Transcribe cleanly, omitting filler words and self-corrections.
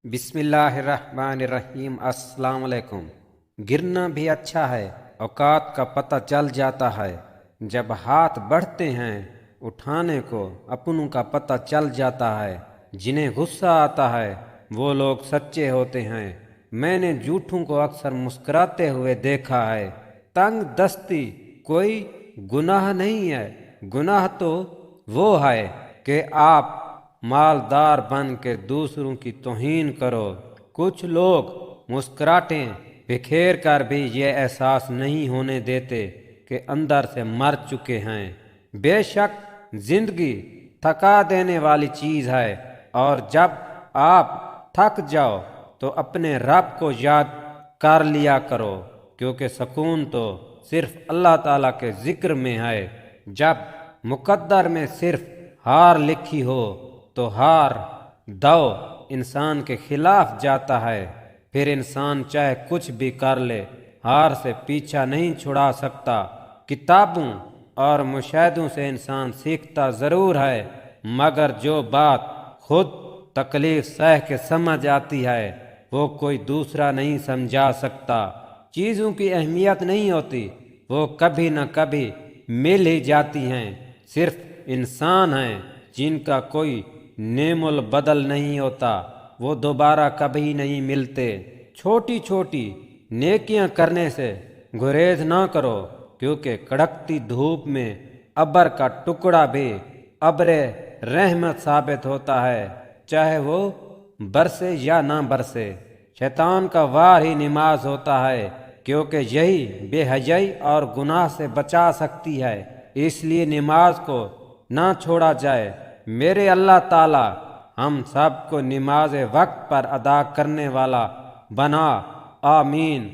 بسم اللہ الرحمن الرحیم۔ السلام علیکم۔ گرنا بھی اچھا ہے، اوقات کا پتہ چل جاتا ہے۔ جب ہاتھ بڑھتے ہیں اٹھانے کو، اپنوں کا پتہ چل جاتا ہے۔ جنہیں غصہ آتا ہے وہ لوگ سچے ہوتے ہیں۔ میں نے جھوٹوں کو اکثر مسکراتے ہوئے دیکھا ہے۔ تنگ دستی کوئی گناہ نہیں ہے، گناہ تو وہ ہے کہ آپ مالدار بن کے دوسروں کی توہین کرو۔ کچھ لوگ مسکراہٹیں بکھیر کر بھی یہ احساس نہیں ہونے دیتے کہ اندر سے مر چکے ہیں۔ بے شک زندگی تھکا دینے والی چیز ہے، اور جب آپ تھک جاؤ تو اپنے رب کو یاد کر لیا کرو، کیونکہ سکون تو صرف اللہ تعالیٰ کے ذکر میں ہے۔ جب مقدر میں صرف ہار لکھی ہو تو ہار دو انسان کے خلاف جاتا ہے۔ پھر انسان چاہے کچھ بھی کر لے، ہار سے پیچھا نہیں چھڑا سکتا۔ کتابوں اور مشاہدوں سے انسان سیکھتا ضرور ہے، مگر جو بات خود تکلیف سہ کے سمجھ آتی ہے وہ کوئی دوسرا نہیں سمجھا سکتا۔ چیزوں کی اہمیت نہیں ہوتی، وہ کبھی نہ کبھی مل ہی جاتی ہیں۔ صرف انسان ہیں جن کا کوئی نعم البدل نہیں ہوتا، وہ دوبارہ کبھی نہیں ملتے۔ چھوٹی چھوٹی نیکیاں کرنے سے گریز نہ کرو، کیونکہ کڑکتی دھوپ میں ابر کا ٹکڑا بھی ابر رحمت ثابت ہوتا ہے، چاہے وہ برسے یا نہ برسے۔ شیطان کا وار ہی نماز ہوتا ہے، کیونکہ یہی بے حیائی اور گناہ سے بچا سکتی ہے۔ اس لیے نماز کو نہ چھوڑا جائے۔ میرے اللہ تعالی ہم سب کو نماز وقت پر ادا کرنے والا بنا، آمین۔